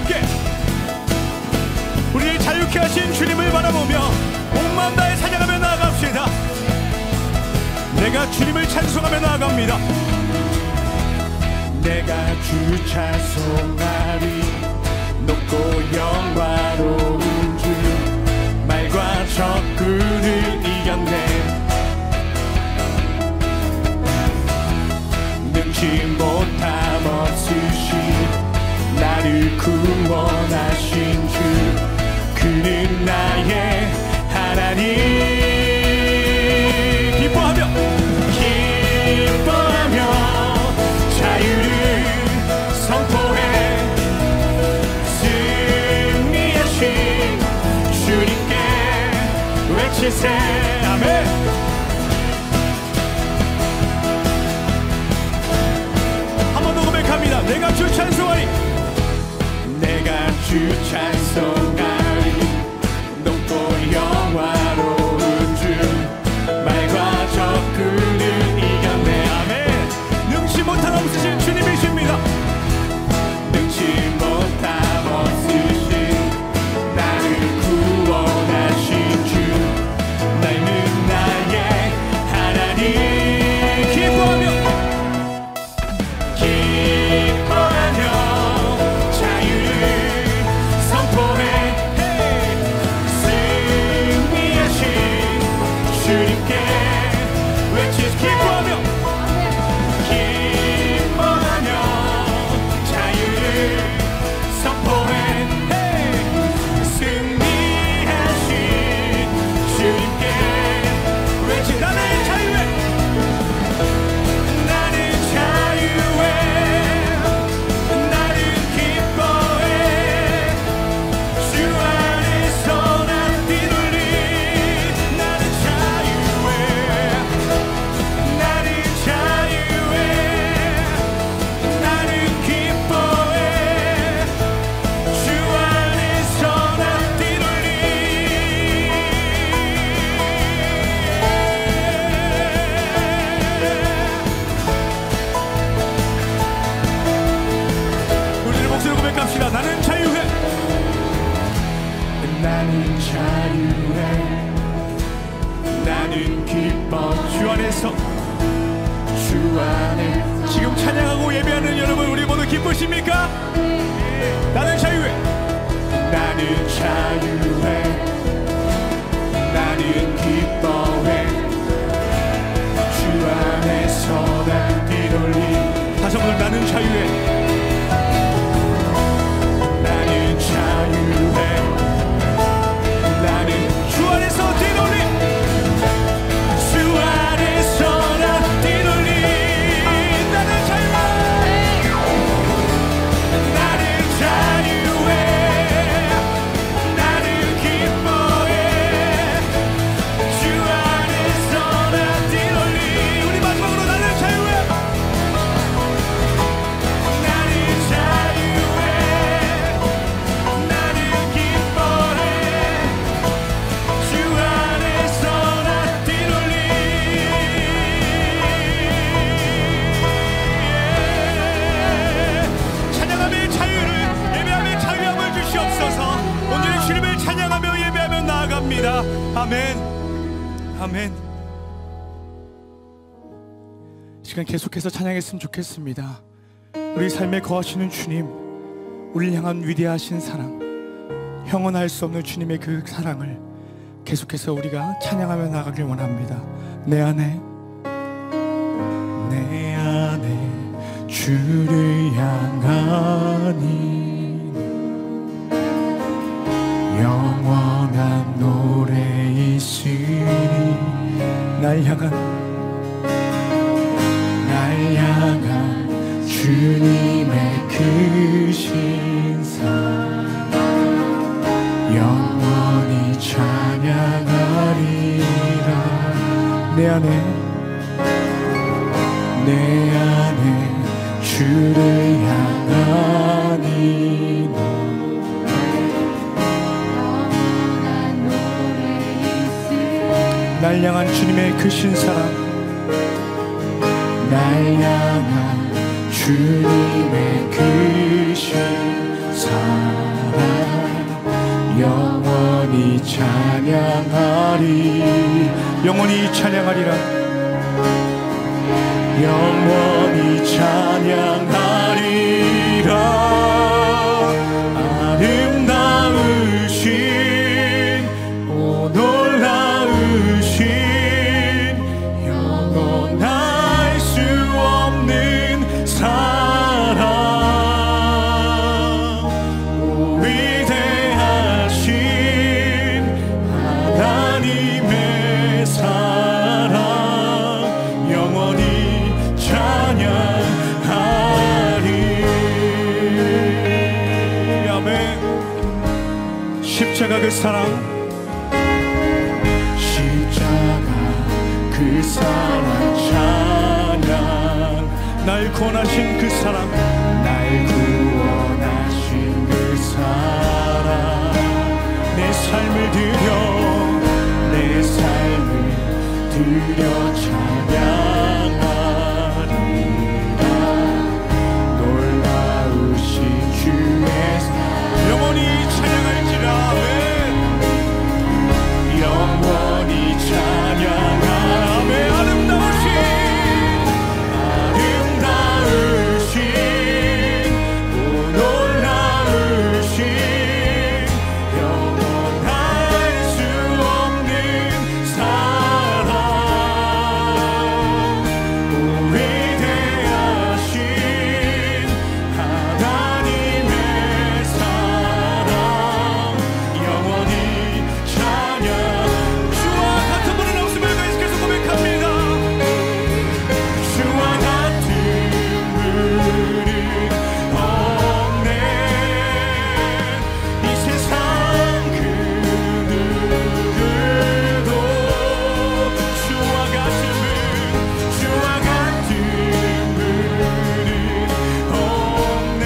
함께 우리를 자유케 하신 주님을 바라보며 온 마음 다해 찬양하며 나아갑시다. 내가 주님을 찬송하며 나아갑니다. 내가 주 찬송하리 높고 영화로운 주 말과 적군을 이겼네. 능치 못함 없으신 나를 구원하신 주 그는 나의 하나님. 기뻐하며 자유를 선포해 승리하신 주님께 외치세. 아멘. 한 번 더 고백합니다. 내가 주 찬송하리 내가 주 찬송하리 높고 영화로운 주 말과 적군을 이겼네. 아멘. 능치 못함 없으신 주님이십니다. 능치 못함 없으신 나를 구원하신 주 나는 나의 하나님. 나는 자유해. 나는 자유해. 나는 기뻐. 주 안에서 주 안에. 지금 찬양하고 예배하는 여러분 우리 모두 기쁘십니까? 나는 자유해. 나는 자유해. 나는 기뻐해. 주 안에서 난 뛰놀리. 다시 한번 나는 자유해. 자유해. 나는 주 안에서 뛰놀리. 주 안에서 난 뛰놀리. 나는 자유해. 나는 자유해. 나는 기뻐해. 주 안에서 난 뛰놀리. 우리 마지막으로 나는 자유해. 나는 자유해. 아멘. 아멘. 시간 계속해서 찬양했으면 좋겠습니다. 우리 삶에 거하시는 주님, 우리를 향한 위대하신 사랑, 형언할 수 없는 주님의 그 사랑을 계속해서 우리가 찬양하며 나가길 원합니다. 내 안에 주를 향하니 영원한 노래 있으니 날 향한 주님의 크신 사랑 영원히 찬양하리라. 내 안에 주를 향하니 날 향한 주님의 크신 사랑 날 향한 주님의 크신 사랑 찬양하리. 영원히 찬양하리라. 영원히 찬양하리라. 아름다우신 오 놀라우신 영원할 수 없는 사랑 오 위대하신 하나님의 사랑 영원히 찬양하리. 아멘. 십자가 그 사랑, 십자가 그 사랑 찬양. 날 구원하신 그 사랑, 날 구원하신 그 사랑. 내 삶을 드려, 내 삶을 드려 찬양하리라. 놀라우신 주의 사랑 영원히 찬양할지라. 영원히 찬양하라. 아름다우신 오 놀라우신 영원할 수 없는 사랑 오 위대하신 하나님의 사랑 영원히 찬양. 주와 같은 분은 없음을 계속해서 고백합니다. 주와 같은 분은 없네. 이 세상 그 누구도 주와 같은 분, 주와 같은 분은 없네.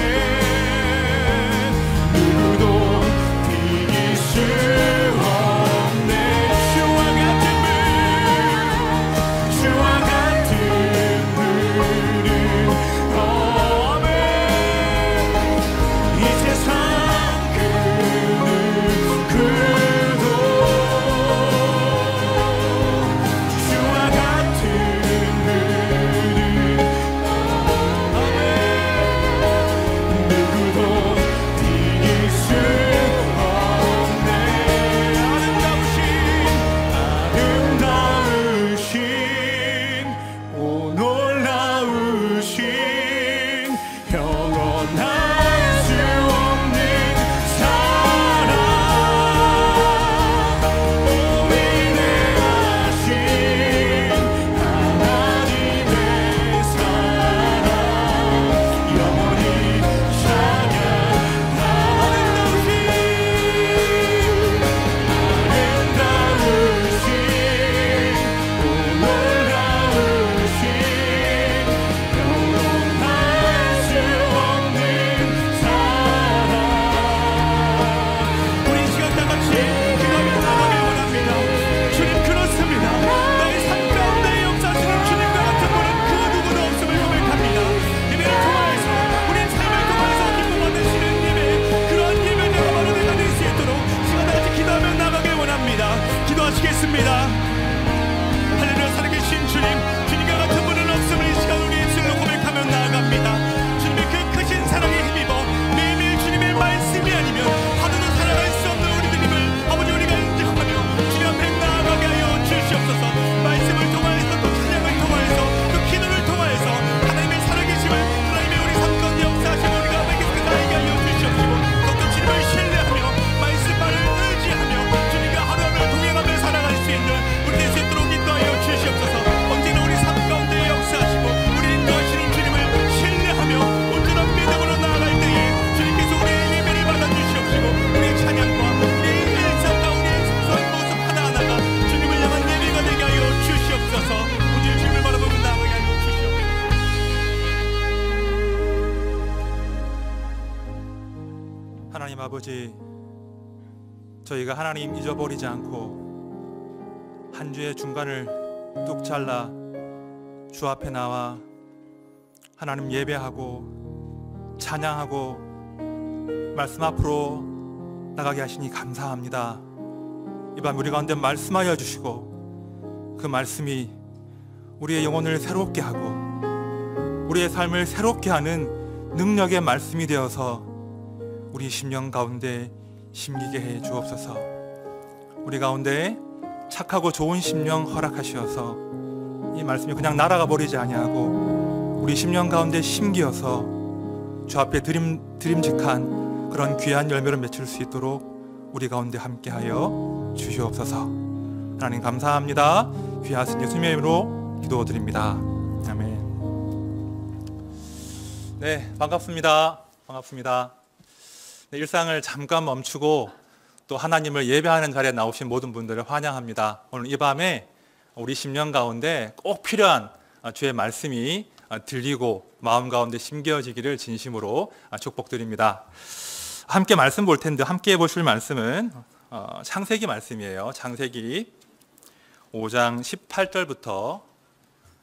누구도 이길 수 없네. 주와 같은 분, 주와 같은 분은 없네. 이 세상 그 누구도 주와 같은 분은 누구도 이길 수 없네. 아름다우신 오 놀라우신 영원할 수 없는 사랑 오 위대하신 하나님의 사랑 영원히 찬양. 아름다우신 오 놀라우신 영원할 수 없는 사랑. 우리 이 시간 다 같이 기도하며 나가길 원합니다. 주님 그렇습니다. 나의 삶 가운데 역사하시는 주님과 같은 분은 그 누구도 없음을 고백합니다. 예배를 통하여서 우리 삶을 통하여서 기쁨 받으시는 예배, 그러한 예배가 바로 내가 될 수 있도록 시간 다 같이 기도하며 나가길 원합니다. 기도하시겠습니다. 할렐루야. 살아계신 주님, 주님과 같은 분은 없음을 이 시간 우리 입술로 고백하며 나아갑니다. 주님의 그 크신 사랑에 힘입어 매일매일 주님의 말씀이 아니면 하루도 살아갈 수 없는 우리들임을 아버지 우리가 인정하며 주님 앞에 나아가게 하여 주시옵소서. 말씀을 통하여서 또 찬양을 통하여서 또 기도를 통하여서 하나님의 살아계심을 하나님의 우리 삶 가운데 역사하시고 우리가 계속 나아가게 하여 주시옵시고 더욱더 주님을 신뢰하며 말씀만을 의지하며 주님과 하루하루 동행하며 살아갈 수 있는 우리 될 수 있도록 인도하여 주시옵소서. 언제나 우리 삶 가운데 역사하시고 우리 인도하시는 주님을 신뢰하며 온전한 믿음으로 나아갈 때에 주님께서 우리의 예배를 받아주시옵시고 우리의 찬양과 우리의 일상과 우리의 소소한 모습 하나하나가 주님을 향한 예배가 되게 하여 주시옵소서. 오늘 주님을 바라보며 나아가게 하여 주시옵소서. 하나님 아버지, 저희가 하나님 잊어버리지 않고 한 주의 중간을 뚝 잘라 주 앞에 나와 하나님 예배하고 찬양하고 말씀 앞으로 나가게 하시니 감사합니다. 이 밤 우리 가운데 말씀하여 주시고 그 말씀이 우리의 영혼을 새롭게 하고 우리의 삶을 새롭게 하는 능력의 말씀이 되어서 우리 심령 가운데 심기게 해 주옵소서. 우리 가운데 착하고 좋은 심령 허락하시어서 이 말씀이 그냥 날아가 버리지 아니하고 우리 심령 가운데 심기어서 주 앞에 드림직한 그런 귀한 열매를 맺힐 수 있도록 우리 가운데 함께하여 주시옵소서. 하나님 감사합니다. 귀하신 예수님의 이름으로 기도드립니다. 아멘. 네, 반갑습니다. 네, 일상을 잠깐 멈추고 또 하나님을 예배하는 자리에 나오신 모든 분들을 환영합니다. 오늘 이 밤에 우리 심령 가운데 꼭 필요한 주의 말씀이 들리고 마음 가운데 심겨지기를 진심으로 축복드립니다. 함께 말씀 볼 텐데 함께 보실 말씀은 창세기 말씀이에요. 창세기 5장 18절부터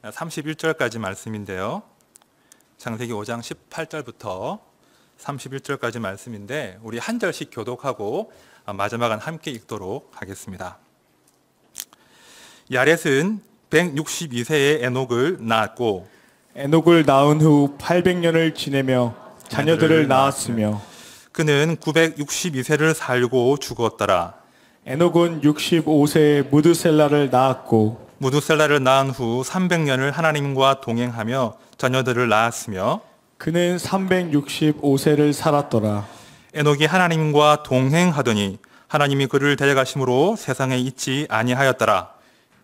31절까지 말씀인데요. 창세기 5장 18절부터 31절까지 말씀인데 우리 한 절씩 교독하고 마지막은 함께 읽도록 하겠습니다. 야렛은 162세에 에녹을 낳았고 에녹을 낳은 후 800년을 지내며 자녀들을 낳았으며 그는 962세를 살고 죽었더라. 에녹은 65세에 무드셀라를 낳았고 무드셀라를 낳은 후 300년을 하나님과 동행하며 자녀들을 낳았으며 그는 365세를 살았더라. 에녹이 하나님과 동행하더니 하나님이 그를 데려가심으로 세상에 있지 아니하였더라.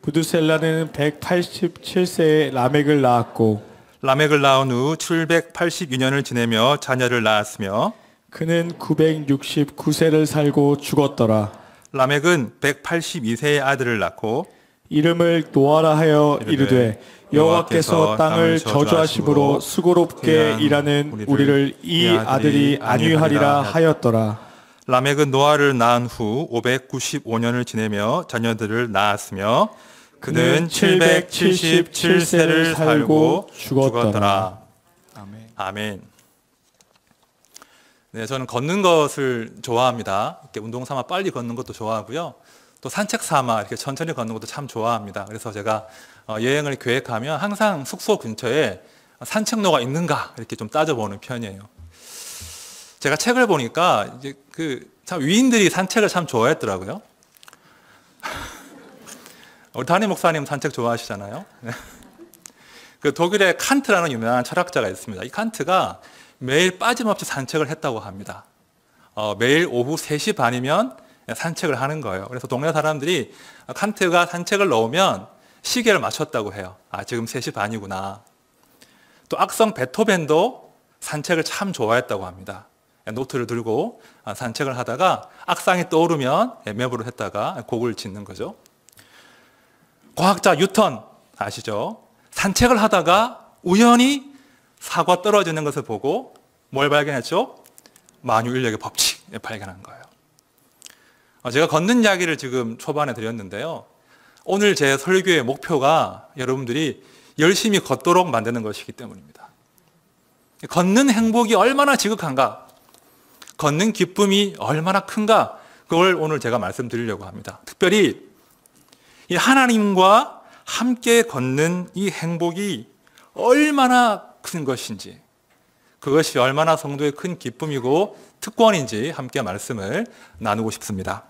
무드셀라는 187세에 라멕을 낳았고 라멕을 낳은 후 782년을 지내며 자녀를 낳았으며 그는 969세를 살고 죽었더라. 라멕은 182세의 아들을 낳고 이름을 노아라 하여 이르되 여호와께서 땅을 저주하심으로 수고롭게 일하는 우리를 이 아들이 안위하리라 하였더라. 라멕은 노아를 낳은 후 595년을 지내며 자녀들을 낳았으며 그는 777세를 살고 죽었더라. 아멘. 네, 저는 걷는 것을 좋아합니다. 이렇게 운동 삼아 빨리 걷는 것도 좋아하고요. 또 산책 삼아 이렇게 천천히 걷는 것도 참 좋아합니다. 그래서 제가 여행을 계획하면 항상 숙소 근처에 산책로가 있는가 이렇게 좀 따져보는 편이에요. 제가 책을 보니까 이제 참 위인들이 산책을 참 좋아했더라고요. 우리 담임 목사님 산책 좋아하시잖아요. 그 독일의 칸트라는 유명한 철학자가 있습니다. 이 칸트가 매일 빠짐없이 산책을 했다고 합니다. 매일 오후 3시 반이면 산책을 하는 거예요. 그래서 동네 사람들이 칸트가 산책을 넣으면 시계를 맞췄다고 해요. 아, 지금 3시 반이구나. 또 악성 베토벤도 산책을 참 좋아했다고 합니다. 노트를 들고 산책을 하다가 악상이 떠오르면 메모를 했다가 곡을 짓는 거죠. 과학자 뉴턴 아시죠? 산책을 하다가 우연히 사과 떨어지는 것을 보고 뭘 발견했죠? 만유인력의 법칙 발견한 거예요. 제가 걷는 이야기를 지금 초반에 드렸는데요. 오늘 제 설교의 목표가 여러분들이 열심히 걷도록 만드는 것이기 때문입니다. 걷는 행복이 얼마나 지극한가, 걷는 기쁨이 얼마나 큰가, 그걸 오늘 제가 말씀드리려고 합니다. 특별히 이 하나님과 함께 걷는 이 행복이 얼마나 큰 것인지, 그것이 얼마나 성도의 큰 기쁨이고 특권인지 함께 말씀을 나누고 싶습니다.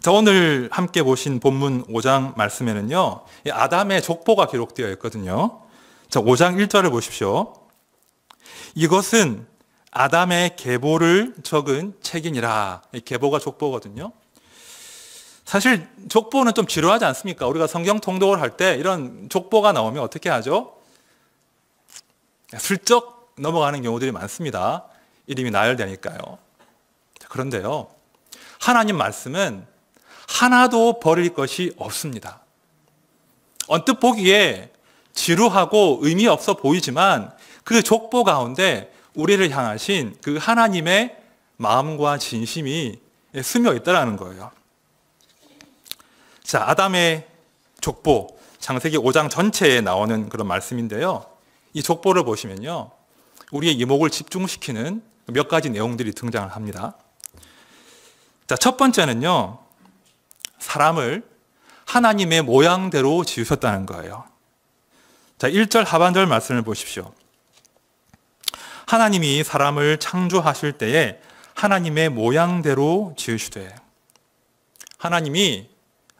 자, 오늘 함께 보신 본문 5장 말씀에는요, 아담의 족보가 기록되어 있거든요. 자, 5장 1절을 보십시오. 이것은 아담의 계보를 적은 책이니라. 이 계보가 족보거든요. 사실 족보는 좀 지루하지 않습니까? 우리가 성경 통독을 할 때 이런 족보가 나오면 어떻게 하죠? 슬쩍 넘어가는 경우들이 많습니다. 이름이 나열되니까요. 그런데요, 하나님 말씀은 하나도 버릴 것이 없습니다. 언뜻 보기에 지루하고 의미 없어 보이지만 그 족보 가운데 우리를 향하신 그 하나님의 마음과 진심이 스며 있다는 거예요. 자, 아담의 족보, 창세기 5장 전체에 나오는 그런 말씀인데요. 이 족보를 보시면요, 우리의 이목을 집중시키는 몇 가지 내용들이 등장을 합니다. 자, 첫 번째는요, 사람을 하나님의 모양대로 지으셨다는 거예요. 자, 1절 하반절 말씀을 보십시오. 하나님이 사람을 창조하실 때에 하나님의 모양대로 지으시되, 하나님이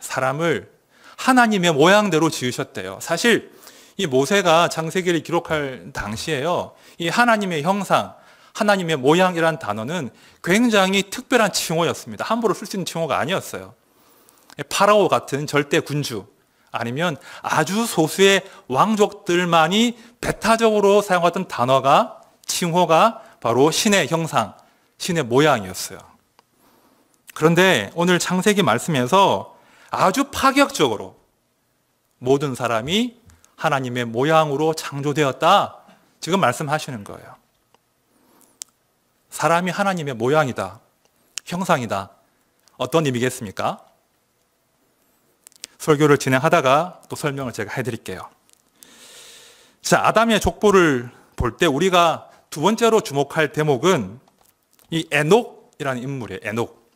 사람을 하나님의 모양대로 지으셨대요. 사실 이 모세가 창세기를 기록할 당시에요, 이 하나님의 형상, 하나님의 모양이란 단어는 굉장히 특별한 칭호였습니다. 함부로 쓸 수 있는 칭호가 아니었어요. 파라오 같은 절대 군주, 아니면 아주 소수의 왕족들만이 배타적으로 사용하던 단어가, 칭호가 바로 신의 형상, 신의 모양이었어요. 그런데 오늘 창세기 말씀에서 아주 파격적으로 모든 사람이 하나님의 모양으로 창조되었다, 지금 말씀하시는 거예요. 사람이 하나님의 모양이다, 형상이다. 어떤 의미겠습니까? 설교를 진행하다가 또 설명을 제가 해드릴게요. 자, 아담의 족보를 볼 때 우리가 두 번째로 주목할 대목은 이 에녹이라는 인물이에요. 에녹.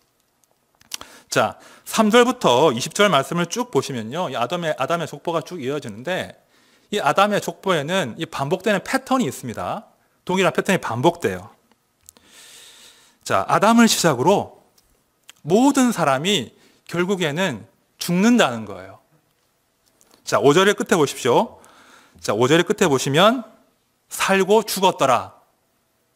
자, 3절부터 20절 말씀을 쭉 보시면요, 이 아담의 족보가 쭉 이어지는데, 이 아담의 족보에는 이 반복되는 패턴이 있습니다. 동일한 패턴이 반복돼요. 자, 아담을 시작으로 모든 사람이 결국에는 죽는다는 거예요. 자, 5절의 끝에 보십시오. 자, 5절의 끝에 보시면 살고 죽었더라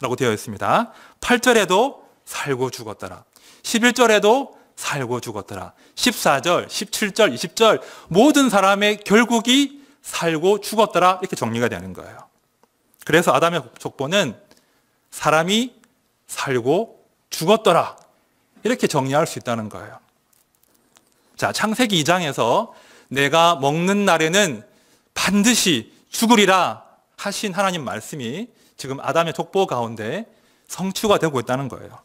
라고 되어 있습니다. 8절에도 살고 죽었더라, 11절에도 살고 죽었더라, 14절, 17절, 20절 모든 사람의 결국이 살고 죽었더라, 이렇게 정리가 되는 거예요. 그래서 아담의 족보는 사람이 살고 죽었더라, 이렇게 정리할 수 있다는 거예요. 자, 창세기 2장에서 내가 먹는 날에는 반드시 죽으리라 하신 하나님 말씀이 지금 아담의 족보 가운데 성취가 되고 있다는 거예요.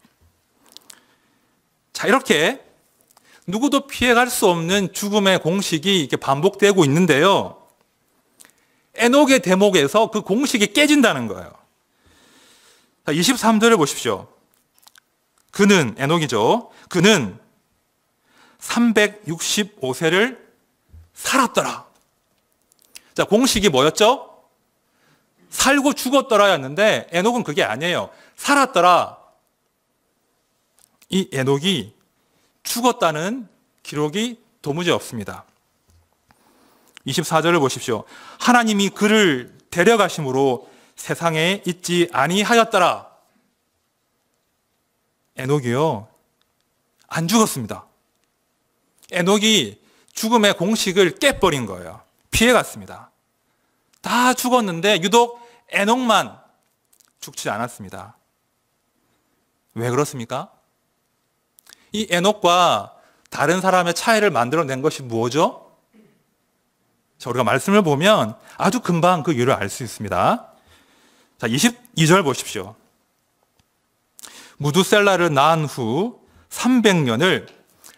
자, 이렇게 누구도 피해갈 수 없는 죽음의 공식이 이렇게 반복되고 있는데요, 에녹의 대목에서 그 공식이 깨진다는 거예요. 자, 23절을 보십시오. 그는, 에녹이죠, 그는 365세를 살았더라. 자, 공식이 뭐였죠? 살고 죽었더라였는데 에녹은 그게 아니에요. 살았더라. 이 에녹이 죽었다는 기록이 도무지 없습니다. 24절을 보십시오. 하나님이 그를 데려가심으로 세상에 있지 아니하였더라. 에녹이요, 안 죽었습니다. 에녹이 죽음의 공식을 깨버린 거예요. 피해갔습니다. 다 죽었는데 유독 에녹만 죽지 않았습니다. 왜 그렇습니까? 이 에녹과 다른 사람의 차이를 만들어낸 것이 무엇이죠? 자, 우리가 말씀을 보면 아주 금방 그 이유를 알 수 있습니다. 자, 22절 보십시오. 무두셀라를 낳은 후 300년을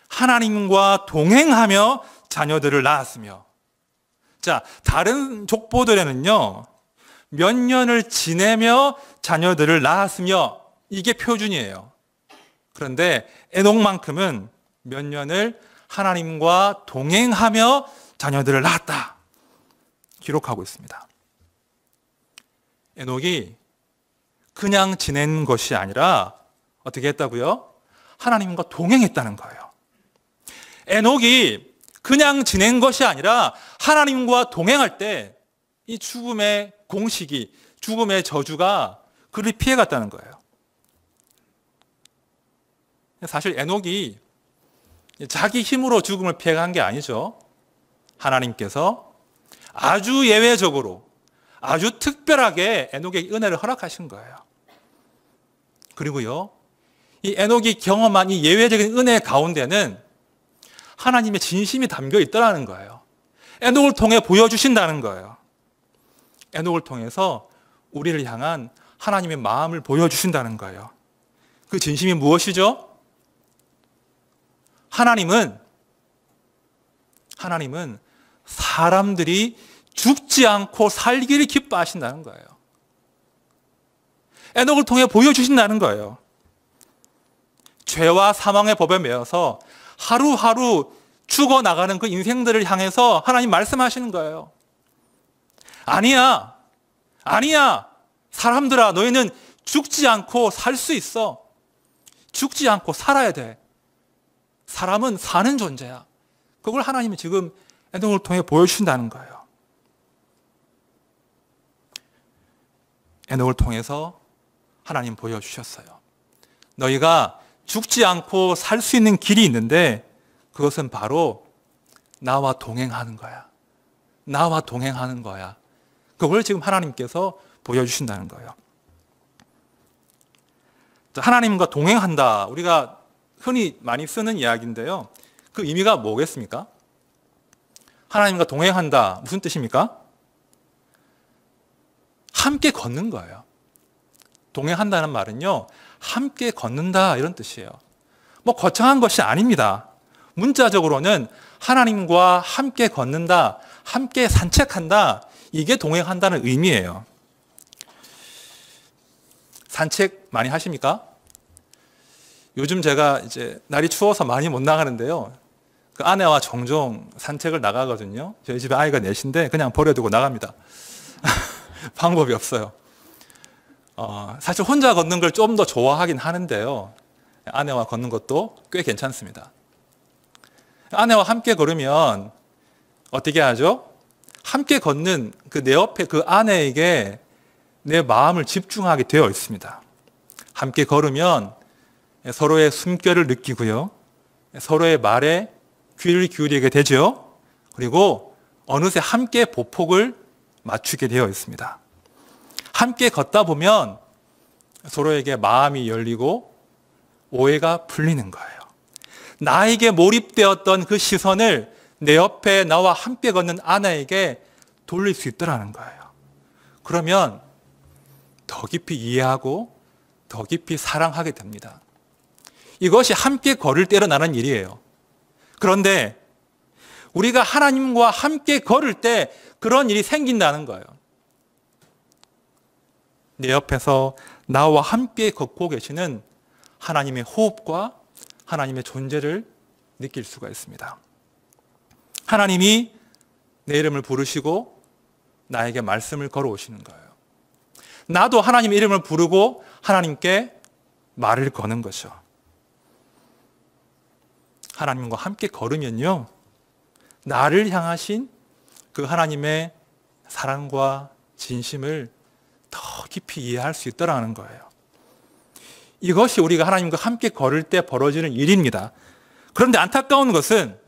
하나님과 동행하며 자녀들을 낳았으며. 자, 다른 족보들에는요, 몇 년을 지내며 자녀들을 낳았으며, 이게 표준이에요. 그런데 에녹만큼은 몇 년을 하나님과 동행하며 자녀들을 낳았다, 기록하고 있습니다. 에녹이 그냥 지낸 것이 아니라 어떻게 했다고요? 하나님과 동행했다는 거예요. 에녹이 그냥 지낸 것이 아니라 하나님과 동행할 때 이 죽음의 공식이, 죽음의 저주가 그를 피해갔다는 거예요. 사실 에녹이 자기 힘으로 죽음을 피해간 게 아니죠. 하나님께서 아주 예외적으로, 아주 특별하게 에녹에게 은혜를 허락하신 거예요. 그리고요, 이 에녹이 경험한 이 예외적인 은혜 가운데는 하나님의 진심이 담겨 있더라는 거예요. 에녹을 통해 보여주신다는 거예요. 에녹을 통해서 우리를 향한 하나님의 마음을 보여주신다는 거예요. 그 진심이 무엇이죠? 하나님은 사람들이 죽지 않고 살기를 기뻐하신다는 거예요. 에녹을 통해 보여주신다는 거예요. 죄와 사망의 법에 매여서 하루하루 죽어나가는 그 인생들을 향해서 하나님 말씀하시는 거예요. 아니야. 아니야. 사람들아, 너희는 죽지 않고 살 수 있어. 죽지 않고 살아야 돼. 사람은 사는 존재야. 그걸 하나님이 지금 에녹을 통해 보여주신다는 거예요. 에녹을 통해서 하나님 보여주셨어요. 너희가 죽지 않고 살 수 있는 길이 있는데 그것은 바로 나와 동행하는 거야. 나와 동행하는 거야. 그걸 지금 하나님께서 보여주신다는 거예요. 하나님과 동행한다. 우리가 흔히 많이 쓰는 이야기인데요. 그 의미가 뭐겠습니까? 하나님과 동행한다. 무슨 뜻입니까? 함께 걷는 거예요. 동행한다는 말은요, 함께 걷는다 이런 뜻이에요. 뭐 거창한 것이 아닙니다. 문자적으로는 하나님과 함께 걷는다, 함께 산책한다, 이게 동행한다는 의미예요. 산책 많이 하십니까? 요즘 제가 이제 날이 추워서 많이 못 나가는데요. 그 아내와 종종 산책을 나가거든요. 저희 집에 아이가 넷인데 그냥 버려두고 나갑니다. 방법이 없어요. 사실 혼자 걷는 걸 좀 더 좋아하긴 하는데요. 아내와 걷는 것도 꽤 괜찮습니다. 아내와 함께 걸으면 어떻게 하죠? 함께 걷는 그 내 옆에 그 아내에게 내 마음을 집중하게 되어 있습니다. 함께 걸으면 서로의 숨결을 느끼고요. 서로의 말에 귀를 기울이게 되죠. 그리고 어느새 함께 보폭을 맞추게 되어 있습니다. 함께 걷다 보면 서로에게 마음이 열리고 오해가 풀리는 거예요. 나에게 몰입되었던 그 시선을 내 옆에 나와 함께 걷는 아내에게 돌릴 수 있더라는 거예요. 그러면 더 깊이 이해하고 더 깊이 사랑하게 됩니다. 이것이 함께 걸을 때로 나는 일이에요. 그런데 우리가 하나님과 함께 걸을 때 그런 일이 생긴다는 거예요. 내 옆에서 나와 함께 걷고 계시는 하나님의 호흡과 하나님의 존재를 느낄 수가 있습니다. 하나님이 내 이름을 부르시고 나에게 말씀을 걸어오시는 거예요. 나도 하나님의 이름을 부르고 하나님께 말을 거는 거죠. 하나님과 함께 걸으면요, 나를 향하신 그 하나님의 사랑과 진심을 더 깊이 이해할 수 있다는 거예요. 이것이 우리가 하나님과 함께 걸을 때 벌어지는 일입니다. 그런데 안타까운 것은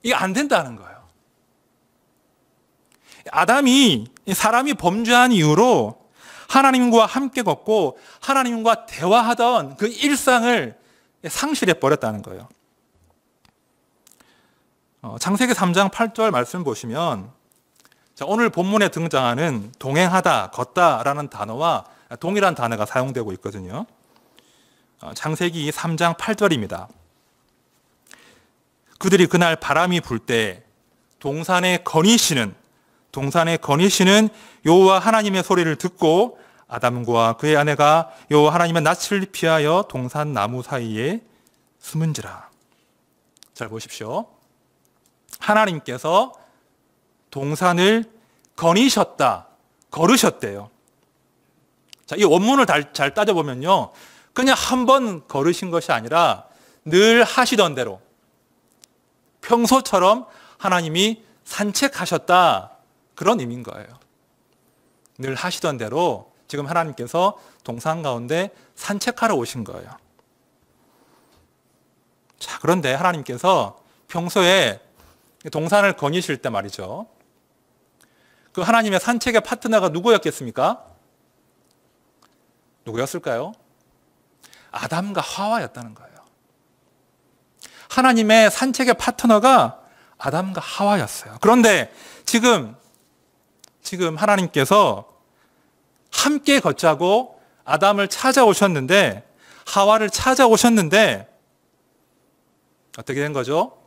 이게 안 된다는 거예요. 아담이, 사람이 범죄한 이후로 하나님과 함께 걷고 하나님과 대화하던 그 일상을 상실해 버렸다는 거예요. 창세기 3장 8절 말씀 보시면, 오늘 본문에 등장하는 동행하다, 걷다라는 단어와 동일한 단어가 사용되고 있거든요. 창세기 3장 8절입니다. 그들이 그날 바람이 불 때 동산에 거니시는 여호와 하나님의 소리를 듣고 아담과 그의 아내가 여호와 하나님의 낯을 피하여 동산 나무 사이에 숨은지라. 잘 보십시오. 하나님께서 동산을 거니셨다, 걸으셨대요. 자, 이 원문을 잘 따져보면요, 그냥 한 번 걸으신 것이 아니라 늘 하시던 대로 평소처럼 하나님이 산책하셨다, 그런 의미인 거예요. 늘 하시던 대로 지금 하나님께서 동산 가운데 산책하러 오신 거예요. 자, 그런데 하나님께서 평소에 동산을 거니실 때 말이죠, 그 하나님의 산책의 파트너가 누구였겠습니까? 누구였을까요? 아담과 하와였다는 거예요. 하나님의 산책의 파트너가 아담과 하와였어요. 그런데 지금 하나님께서 함께 걷자고 아담을 찾아오셨는데, 하와를 찾아오셨는데 어떻게 된 거죠?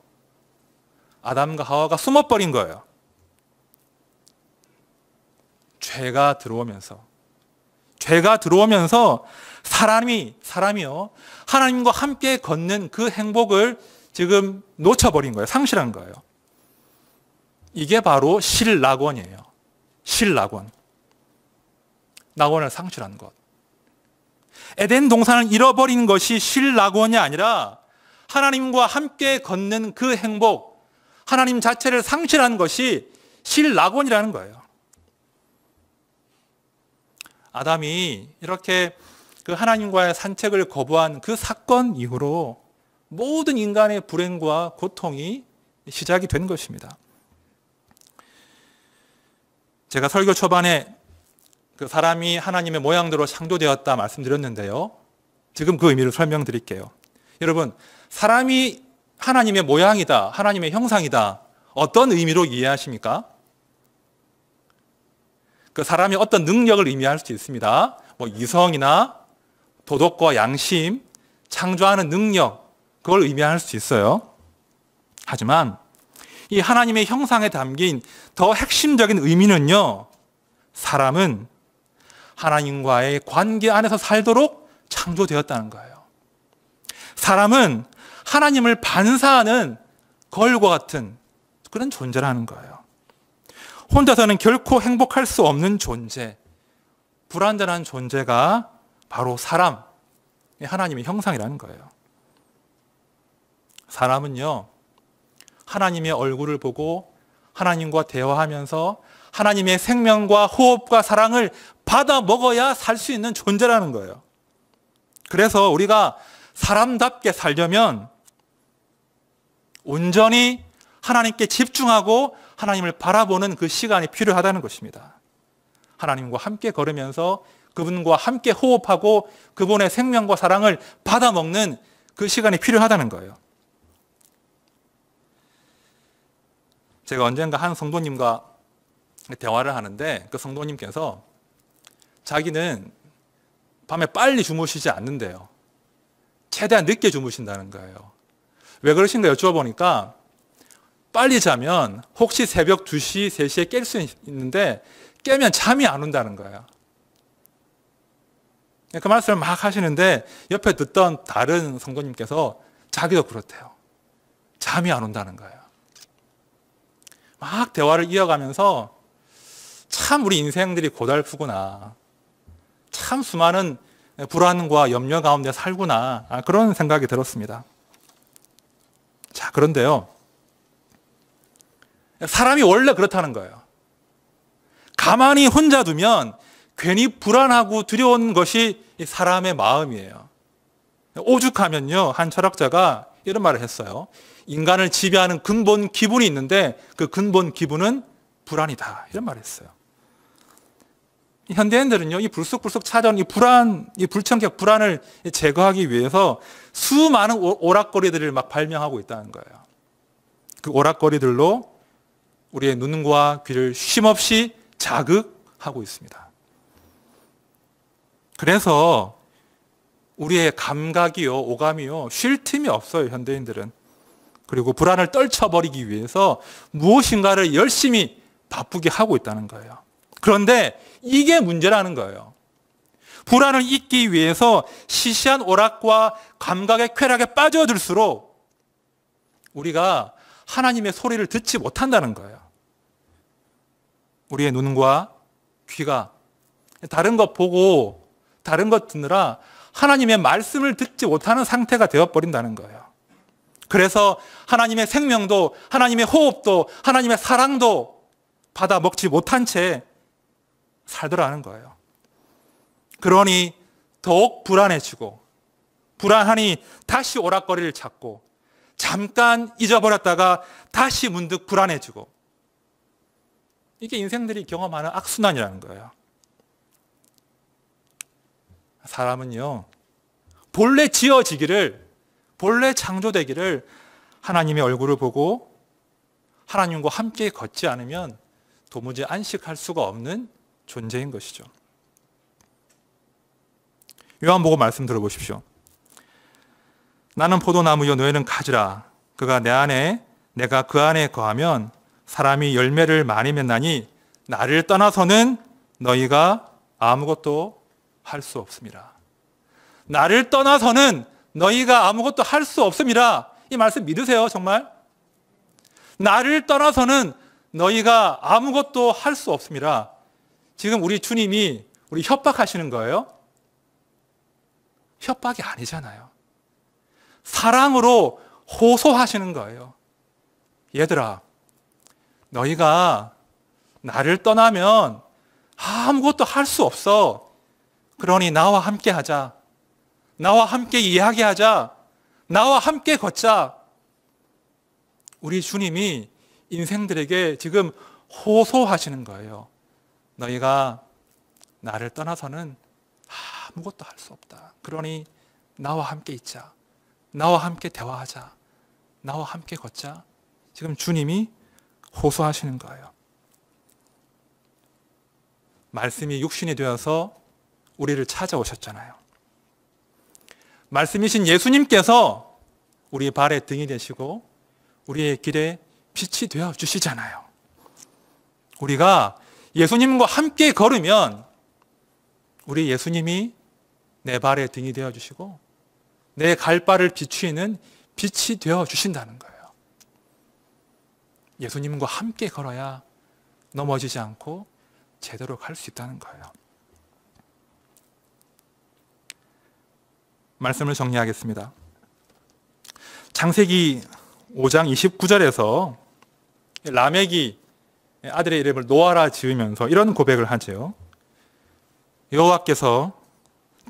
아담과 하와가 숨어버린 거예요. 죄가 들어오면서 사람이요, 하나님과 함께 걷는 그 행복을 지금 놓쳐버린 거예요. 상실한 거예요. 이게 바로 실낙원이에요. 실낙원. 낙원을 상실한 것. 에덴 동산을 잃어버린 것이 실낙원이 아니라 하나님과 함께 걷는 그 행복, 하나님 자체를 상실한 것이 실낙원이라는 거예요. 아담이 이렇게 그 하나님과의 산책을 거부한 그 사건 이후로 모든 인간의 불행과 고통이 시작이 된 것입니다. 제가 설교 초반에 그 사람이 하나님의 모양대로 창조되었다 말씀드렸는데요. 지금 그 의미를 설명드릴게요. 여러분, 사람이 하나님의 모양이다, 하나님의 형상이다, 어떤 의미로 이해하십니까? 그 사람이 어떤 능력을 의미할 수 있습니다. 뭐 이성이나 도덕과 양심, 창조하는 능력, 그걸 의미할 수 있어요. 하지만 이 하나님의 형상에 담긴 더 핵심적인 의미는요, 사람은 하나님과의 관계 안에서 살도록 창조되었다는 거예요. 사람은 하나님을 반사하는 거울과 같은 그런 존재라는 거예요. 혼자서는 결코 행복할 수 없는 존재, 불완전한 존재가 바로 사람, 하나님의 형상이라는 거예요. 사람은요, 하나님의 얼굴을 보고 하나님과 대화하면서 하나님의 생명과 호흡과 사랑을 받아 먹어야 살 수 있는 존재라는 거예요. 그래서 우리가 사람답게 살려면 온전히 하나님께 집중하고 하나님을 바라보는 그 시간이 필요하다는 것입니다. 하나님과 함께 걸으면서 그분과 함께 호흡하고 그분의 생명과 사랑을 받아 먹는 그 시간이 필요하다는 거예요. 제가 언젠가 한 성도님과 대화를 하는데 그 성도님께서 자기는 밤에 빨리 주무시지 않는데요. 최대한 늦게 주무신다는 거예요. 왜 그러신가 여쭤보니까 빨리 자면 혹시 새벽 2시, 3시에 깰 수 있는데 깨면 잠이 안 온다는 거예요. 그 말씀을 막 하시는데 옆에 듣던 다른 성도님께서 자기도 그렇대요. 잠이 안 온다는 거예요. 막 대화를 이어가면서 참 우리 인생들이 고달프구나. 참 수많은 불안과 염려 가운데 살구나. 그런 생각이 들었습니다. 자, 그런데요. 사람이 원래 그렇다는 거예요. 가만히 혼자 두면 괜히 불안하고 두려운 것이 사람의 마음이에요. 오죽하면요, 한 철학자가 이런 말을 했어요. 인간을 지배하는 근본 기분이 있는데 그 근본 기분은 불안이다. 이런 말을 했어요. 현대인들은요, 이 불쑥불쑥 찾아오는 이 불안, 이 불청객 불안을 제거하기 위해서 수많은 오락거리들을 막 발명하고 있다는 거예요. 그 오락거리들로 우리의 눈과 귀를 쉼없이 자극하고 있습니다. 그래서 우리의 감각이요, 오감이요, 쉴 틈이 없어요, 현대인들은. 그리고 불안을 떨쳐버리기 위해서 무엇인가를 열심히 바쁘게 하고 있다는 거예요. 그런데 이게 문제라는 거예요. 불안을 잊기 위해서 시시한 오락과 감각의 쾌락에 빠져들수록 우리가 하나님의 소리를 듣지 못한다는 거예요. 우리의 눈과 귀가 다른 것 보고 다른 것 듣느라 하나님의 말씀을 듣지 못하는 상태가 되어버린다는 거예요. 그래서 하나님의 생명도, 하나님의 호흡도, 하나님의 사랑도 받아 먹지 못한 채 살더라는 거예요. 그러니 더욱 불안해지고, 불안하니 다시 오락거리를 찾고, 잠깐 잊어버렸다가 다시 문득 불안해지고, 이게 인생들이 경험하는 악순환이라는 거예요. 사람은요, 본래 지어지기를, 본래 창조되기를 하나님의 얼굴을 보고 하나님과 함께 걷지 않으면 도무지 안식할 수가 없는 존재인 것이죠. 요한복음 말씀 들어보십시오. 나는 포도나무요 너희는 가지라. 그가 내 안에 내가 그 안에 거하면 사람이 열매를 많이 맺나니 나를 떠나서는 너희가 아무것도 할 수 없습니다. 나를 떠나서는 너희가 아무것도 할 수 없습니다. 이 말씀 믿으세요, 정말? 나를 떠나서는 너희가 아무것도 할 수 없습니다. 지금 우리 주님이 우리 협박하시는 거예요? 협박이 아니잖아요. 사랑으로 호소하시는 거예요. 얘들아, 너희가 나를 떠나면 아무것도 할 수 없어. 그러니 나와 함께 하자. 나와 함께 이야기하자. 나와 함께 걷자. 우리 주님이 인생들에게 지금 호소하시는 거예요. 너희가 나를 떠나서는 아무것도 할 수 없다. 그러니 나와 함께 있자. 나와 함께 대화하자. 나와 함께 걷자. 지금 주님이 호소하시는 거예요. 말씀이 육신이 되어서 우리를 찾아오셨잖아요. 말씀이신 예수님께서 우리 발의 등이 되시고 우리의 길에 빛이 되어 주시잖아요. 우리가 예수님과 함께 걸으면 우리 예수님이 내 발의 등이 되어 주시고 내 갈바를 비추이는 빛이 되어 주신다는 거예요. 예수님과 함께 걸어야 넘어지지 않고 제대로 갈 수 있다는 거예요. 말씀을 정리하겠습니다. 창세기 5장 29절에서 라멕이 아들의 이름을 노아라 지으면서 이런 고백을 하죠. 여호와께서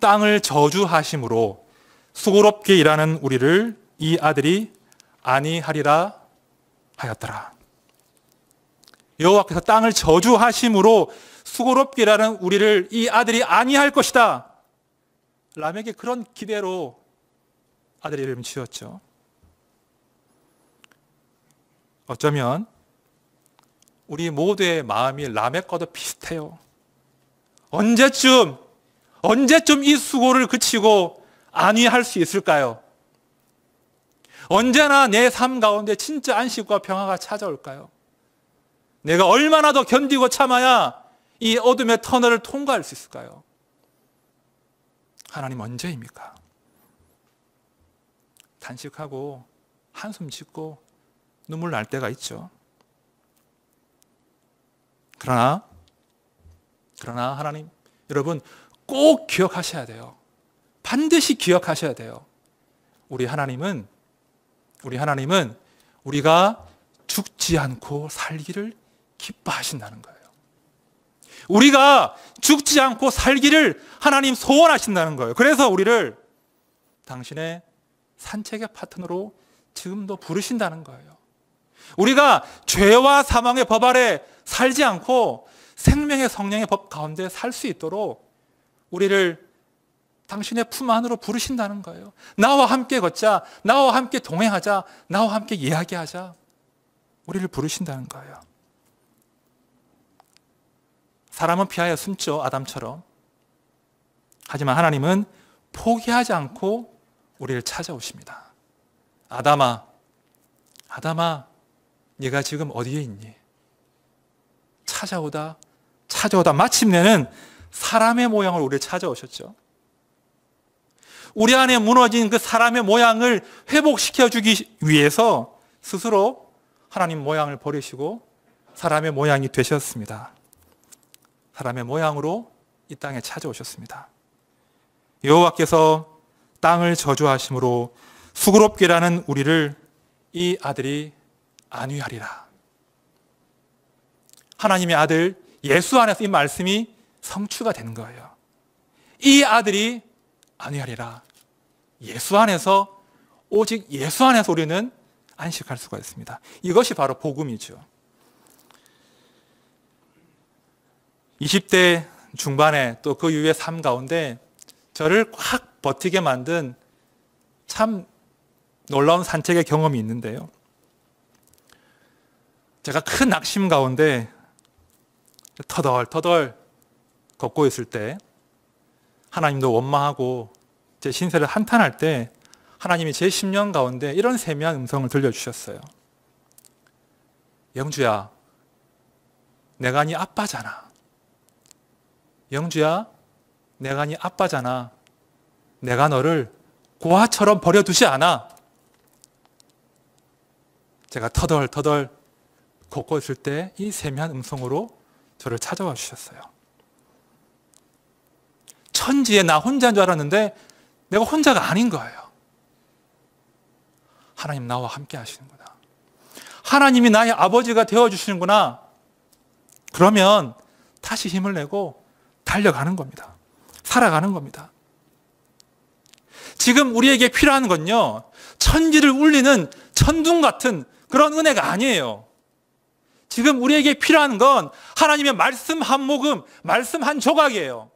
땅을 저주하심으로 수고롭게 일하는 우리를 이 아들이 아니하리라 하였더라. 여호와께서 땅을 저주하심으로 수고롭게 일하는 우리를 이 아들이 아니할 것이다. 라멕이 그런 기대로 아들의 이름을 지었죠. 어쩌면 우리 모두의 마음이 라멕과도 비슷해요. 언제쯤 이 수고를 그치고 안위할 수 있을까요? 언제나 내 삶 가운데 진짜 안식과 평화가 찾아올까요? 내가 얼마나 더 견디고 참아야 이 어둠의 터널을 통과할 수 있을까요? 하나님 언제입니까? 단식하고 한숨 짓고 눈물 날 때가 있죠. 그러나 하나님, 여러분 꼭 기억하셔야 돼요. 반드시 기억하셔야 돼요. 우리 하나님은 우리가 죽지 않고 살기를 기뻐하신다는 거예요. 우리가 죽지 않고 살기를 하나님 소원하신다는 거예요. 그래서 우리를 당신의 산책의 파트너로 지금도 부르신다는 거예요. 우리가 죄와 사망의 법 아래 살지 않고 생명의 성령의 법 가운데 살 수 있도록 우리를 당신의 품 안으로 부르신다는 거예요. 나와 함께 걷자. 나와 함께 동행하자. 나와 함께 이야기하자. 우리를 부르신다는 거예요. 사람은 피하여 숨죠. 아담처럼. 하지만 하나님은 포기하지 않고 우리를 찾아오십니다. 아담아, 네가 지금 어디에 있니? 찾아오다 마침내는 사람의 모양으로 우리를 찾아오셨죠. 우리 안에 무너진 그 사람의 모양을 회복시켜주기 위해서 스스로 하나님 모양을 버리시고 사람의 모양이 되셨습니다. 사람의 모양으로 이 땅에 찾아오셨습니다. 여호와께서 땅을 저주하심으로 수고롭게 일하는 우리를 이 아들이 안위하리라. 하나님의 아들 예수 안에서 이 말씀이 성취가 된 거예요. 이 아들이 안위하리라. 예수 안에서, 오직 예수 안에서 우리는 안식할 수가 있습니다. 이것이 바로 복음이죠. 20대 중반에 또 그 이후의 삶 가운데 저를 확 버티게 만든 참 놀라운 산책의 경험이 있는데요. 제가 큰 낙심 가운데 터덜터덜 걷고 있을 때, 하나님도 원망하고 제 신세를 한탄할 때 하나님이 제 심령 가운데 이런 세미한 음성을 들려주셨어요. 영주야, 내가 네 아빠잖아. 영주야, 내가 네 아빠잖아. 내가 너를 고아처럼 버려두지 않아. 제가 터덜터덜 걷고 있을 때 이 세미한 음성으로 저를 찾아와 주셨어요. 천지에 나 혼자인 줄 알았는데 내가 혼자가 아닌 거예요. 하나님 나와 함께 하시는구나. 하나님이 나의 아버지가 되어주시는구나. 그러면 다시 힘을 내고 달려가는 겁니다. 살아가는 겁니다. 지금 우리에게 필요한 건요, 천지를 울리는 천둥 같은 그런 은혜가 아니에요. 지금 우리에게 필요한 건 하나님의 말씀 한 모금, 말씀 한 조각이에요.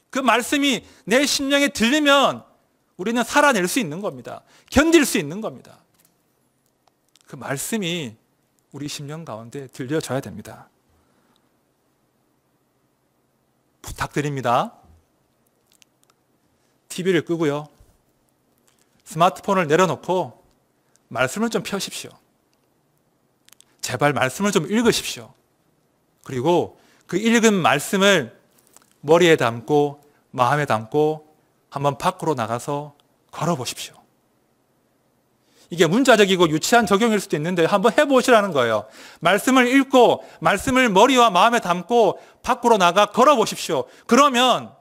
그 말씀이 내 심령에 들리면 우리는 살아낼 수 있는 겁니다. 견딜 수 있는 겁니다. 그 말씀이 우리 심령 가운데 들려져야 됩니다. 부탁드립니다. TV를 끄고요, 스마트폰을 내려놓고 말씀을 좀 펴십시오. 제발 말씀을 좀 읽으십시오. 그리고 그 읽은 말씀을 머리에 담고 마음에 담고 한번 밖으로 나가서 걸어보십시오. 이게 문자적이고 유치한 적용일 수도 있는데 한번 해보시라는 거예요. 말씀을 읽고 말씀을 머리와 마음에 담고 밖으로 나가 걸어보십시오. 그러면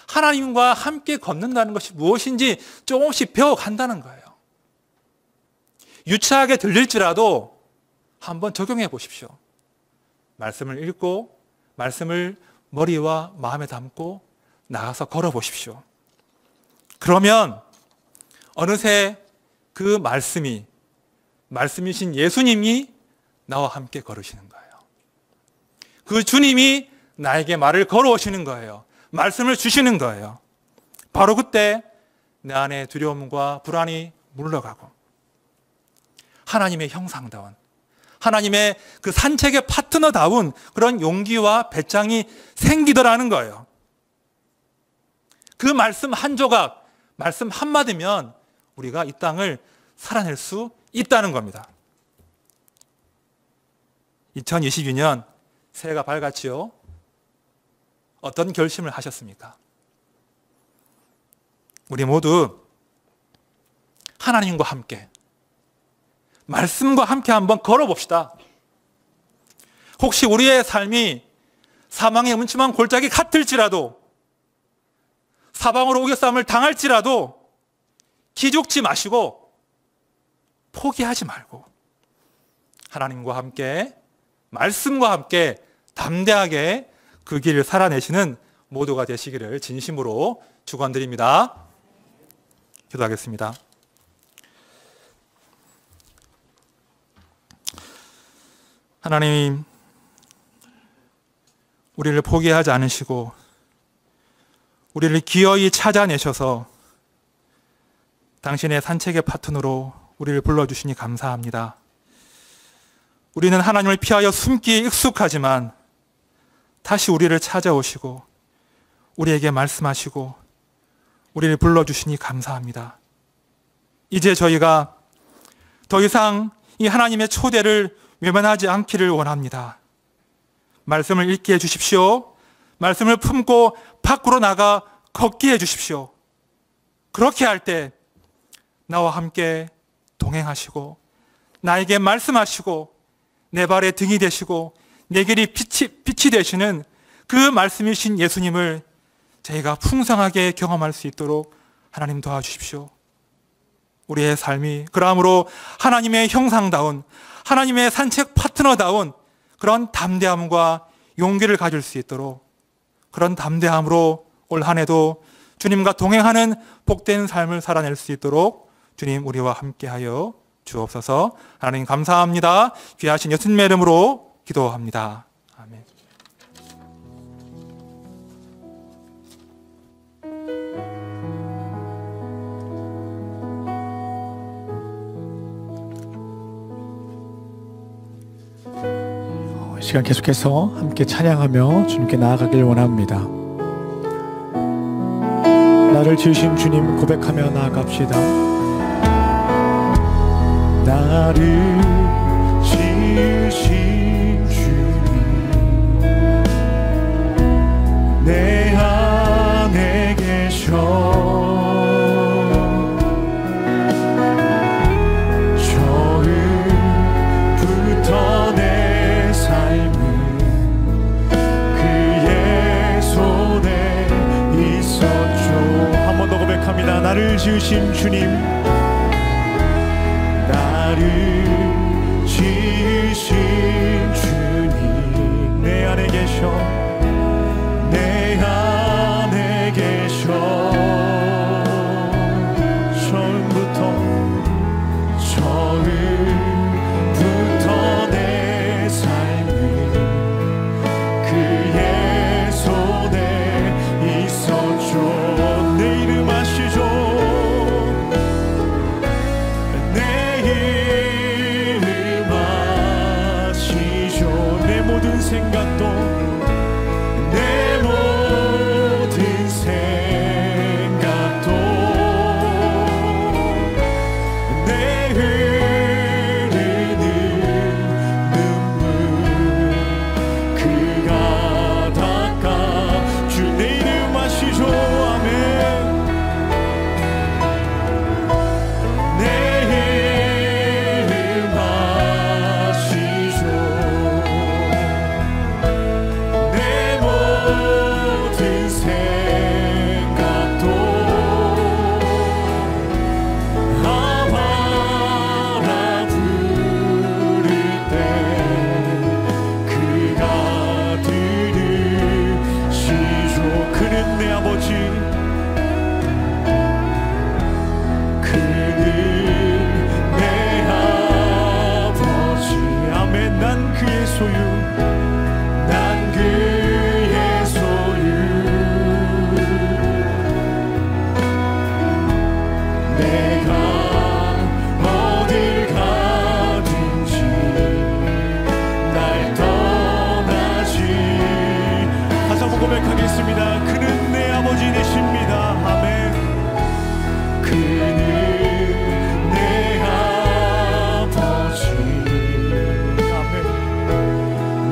하나님과 함께 걷는다는 것이 무엇인지 조금씩 배워간다는 거예요. 유치하게 들릴지라도 한번 적용해 보십시오. 말씀을 읽고 말씀을 머리와 마음에 담고 나가서 걸어보십시오. 그러면 어느새 그 말씀이신 예수님이 나와 함께 걸으시는 거예요. 그 주님이 나에게 말을 걸어오시는 거예요. 말씀을 주시는 거예요. 바로 그때 내 안에 두려움과 불안이 물러가고 하나님의 형상다운, 하나님의 그 산책의 파트너다운 그런 용기와 배짱이 생기더라는 거예요. 그 말씀 한 조각, 말씀 한마디면 우리가 이 땅을 살아낼 수 있다는 겁니다. 2022년 새해가 밝았지요? 어떤 결심을 하셨습니까? 우리 모두 하나님과 함께, 말씀과 함께 한번 걸어봅시다. 혹시 우리의 삶이 사망의 음침한 골짜기 같을지라도, 사방으로 우겨싸움을 당할지라도 기죽지 마시고 포기하지 말고 하나님과 함께, 말씀과 함께 담대하게 그 길을 살아내시는 모두가 되시기를 진심으로 축원드립니다. 기도하겠습니다. 하나님, 우리를 포기하지 않으시고 우리를 기어이 찾아내셔서 당신의 산책의 파트너로 우리를 불러주시니 감사합니다. 우리는 하나님을 피하여 숨기에 익숙하지만 다시 우리를 찾아오시고 우리에게 말씀하시고 우리를 불러주시니 감사합니다. 이제 저희가 더 이상 이 하나님의 초대를 외면하지 않기를 원합니다. 말씀을 읽게 해주십시오. 말씀을 품고 밖으로 나가 걷게 해주십시오. 그렇게 할 때 나와 함께 동행하시고 나에게 말씀하시고 내 발의 등이 되시고 내 길이 빛이 되시는 그 말씀이신 예수님을 저희가 풍성하게 경험할 수 있도록 하나님 도와주십시오. 우리의 삶이 그러므로 하나님의 형상다운, 하나님의 산책 파트너다운 그런 담대함과 용기를 가질 수 있도록, 그런 담대함으로 올 한 해도 주님과 동행하는 복된 삶을 살아낼 수 있도록 주님 우리와 함께하여 주옵소서. 하나님 감사합니다. 귀하신 예수님의 이름으로 기도합니다. 아멘. 시간 계속해서 함께 찬양하며 주님께 나아가길 원합니다. 나를 지으신 주님 고백하며 나아갑시다. 나를 지으신 주님 내 안에 계셔 나를 지으신 주님, 나를 지으신 주님, 내 안에 계셔, 내 안에 계셔. 처음부터 내 삶은 그의 손에 있었죠. 내 이름 아시죠? 내 이름 아시죠? 내 모든 생각도, 내 모든 생각도, 내 흐르는 눈물 그가 닦아 주. 내 이름 아시죠? 아멘. 내 이름 아시죠? 내 모든 생각도 아바라 부를 때 그가 들으시죠. 그는 내 아버지, 그는 내 아버지. 아멘. 난 그의 소유, 난 그의 소유. 내가 어딜 가든지 날 떠나지. 다시 한번 고백하겠습니다. 그는 내 아버지 되십니다. 아멘. 그는 내 아버지. 아멘.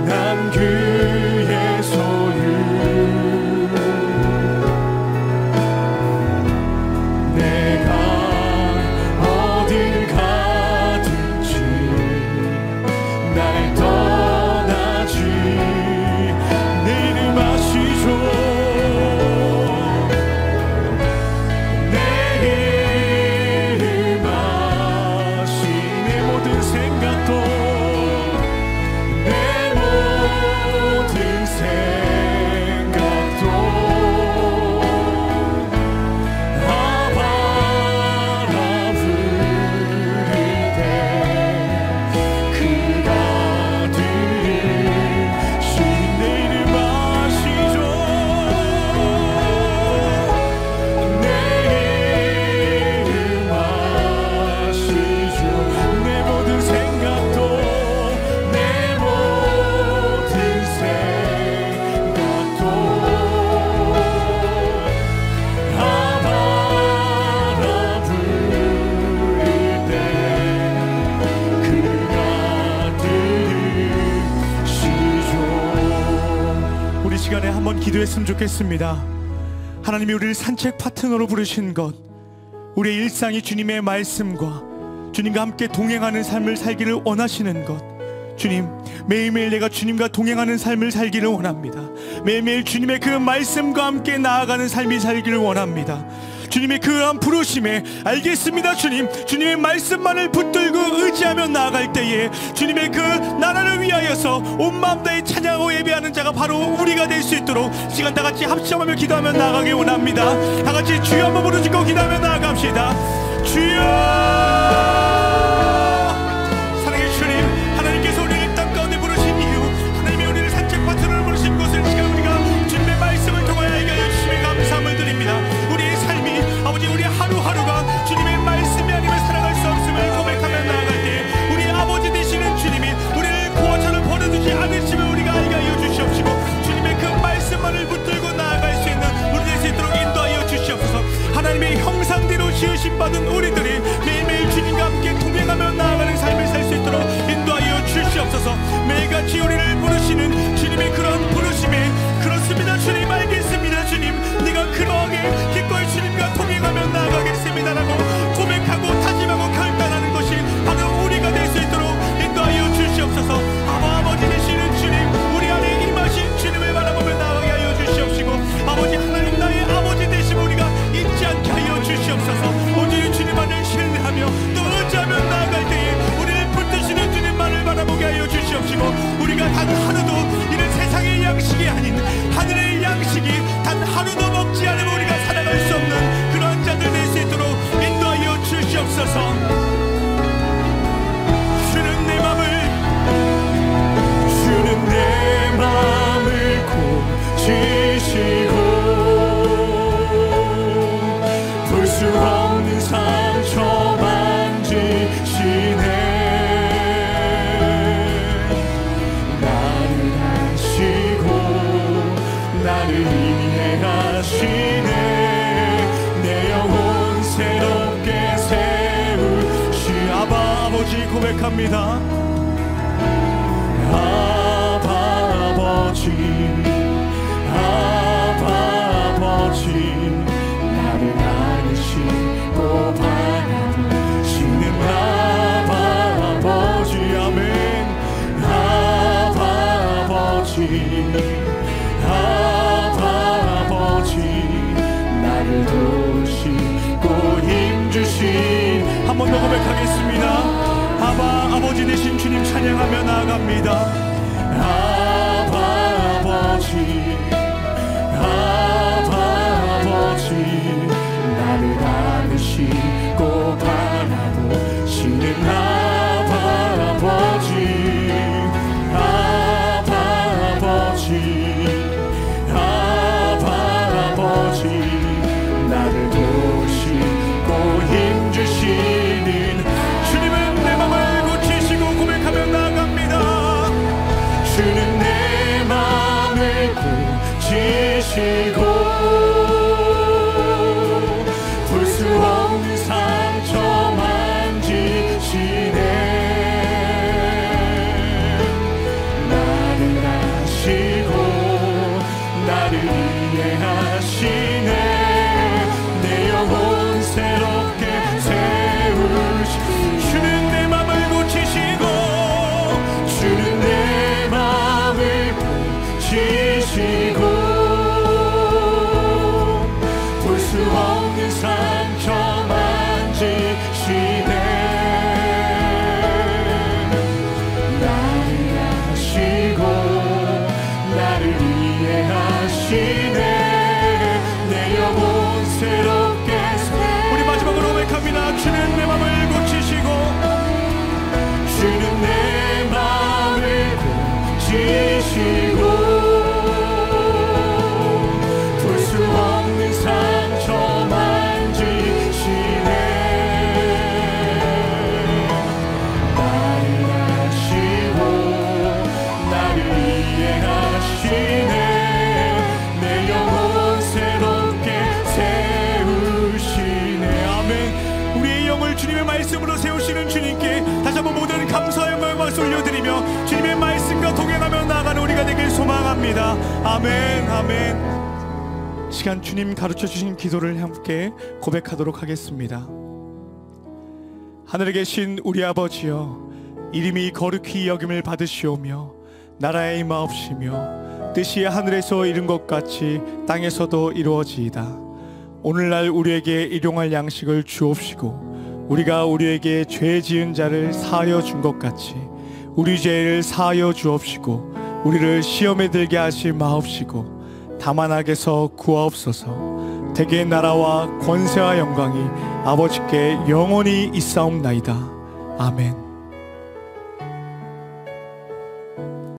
난 그의 소유. 내가 어딜 가든지 날 떠나지. 내 이름 아시죠? 내 이름 아시. 내 모든 생각도, 내 모든 생각도 아바라 부를 때 그가 들으신. 내 이름 아시죠? 내 이름 아시죠? 내 모든 생각도, 내 모든 생각도 아바라 부를 때 그가 들으시죠. 우리 시간에 한번 기도했으면 좋겠습니다. 하나님이 우리를 산책 파트너로 부르신 것, 우리의 일상이 주님의 말씀과 주님과 함께 동행하는 삶을 살기를 원하시는 것, 주님, 매일매일 내가 주님과 동행하는 삶을 살기를 원합니다. 매일매일 주님의 그 말씀과 함께 나아가는 삶이 살기를 원합니다. 주님의 그러한 부르심에 알겠습니다. 주님, 주님의 말씀만을 붙들고 의지하며 나아갈 때에 주님의 그 나라를 위하여서 온 마음 다해 찬양하고 예배하는 자가 바로 우리가 될 수 있도록 시간 다 같이 합심하며 기도하며 나아가기 원합니다. 다 같이 주여 한번 부르짖고 기도하며 나아갑시다. 주여! 사랑의 주님, 하나님께서 우리를 땅 가운데 부르신 이유, 하나님이 우리를 산책 파트너를 부르신 것을 시간 우리가 주님의 말씀을 통하여 알게 하여 주심에 감사함을 드립니다. 우리의 삶이 아버지, 우리 하루하루가 주님의 말씀이 아니면 살아갈 수 없음을 고백하며 나아갈 때 우리 아버지 되시는 주님이 우리를 고아처럼 버려두지 않으시면 우리가 알게 하여 주시옵시고, 주님의 그 말씀만을 붙들고 나아갈 수 있는 우리 될 수 있도록 인도하여 주시옵소서. 하나님의 형상대로 지으신 받은 우리들이 매일매일 주님과 함께 동행하며 나아가는 삶을 살 수 있도록 인도하여 주시옵소서. 매일같이 우리를 부르시는 주님의 그런 부르심에 그렇습니다. 주님, 알겠습니다. 주님, 네가 그러하게 기꺼이 주님과 동행하며 나아가겠습니다라고 고백하고 다짐하고 결단하는 것이 바로 우리가 될 수 있도록 인도하여 주시옵소서. 아버지 되시는 주님, 우리 안에 임하신 주님을 바라보며 나아가게 하여 주시옵시고, 아버지 하나님, 나의 아버지 되심 우리가 잊지 않게 하여 주시옵소서. 고백합니다. 아바 아버지, 아바 아버지, 나를 안으시고 바라보시는 아바 아버지. 아멘. 아바 아버지, 아바 아버지, 나를 도우시고 힘주신. 한 번 더 고백하겠습니다. 아바 아버지 되신 주님 찬양하며 나아갑니다. 아바 아버지, 아바 아버지, 나를 안으시고 바라보시는 아바 아버지. 아바 아버지, 아바 아버지, 나를 도우시고 힘주시는 주님은 내 맘을 고치시고 고백하며 나아갑니다. 주는 내 맘을 고치시고 볼 수 없는 상처 만지시네. 나를 아시고 나를 이해하시네. 내 영혼 새롭게 세우시. 주는 내 맘을 고치시고, 주는 내 맘을 고치시고 볼 수 없는 상처 만지시네. 나를 아시고 나를 이해하시네. 내 영혼 새롭게. 우리 마지막으로 고백합니다. 주는 내 맘을 고치시고, 주는 내 맘을 고치시고 볼 수 없는 상처 만지시네. 나를 아시고 나를 이해하시네. 내 영혼 새롭게 세우시네. 아멘. 우리의 영을 주님의 말씀으로 세우시는 주님께 다시 한번 모든 감사의 영광을 올려드리며 주님의 말씀과 동행하며 나아가는 우리가 되길 소망합니다. 아멘. 아멘. 시간 주님 가르쳐 주신 기도를 함께 고백하도록 하겠습니다. 하늘에 계신 우리 아버지여, 이름이 거룩히 여김을 받으시오며 나라의 임하옵시며 뜻이 하늘에서 이룬 것 같이 땅에서도 이루어지이다. 오늘날 우리에게 일용할 양식을 주옵시고 우리가 우리에게 죄 지은 자를 사하여 준 것 같이 우리 죄를 사하여 주옵시고 우리를 시험에 들게 하지 마옵시고 다만 악에서 구하옵소서. 대개 나라와 권세와 영광이 아버지께 영원히 있사옵나이다. 아멘.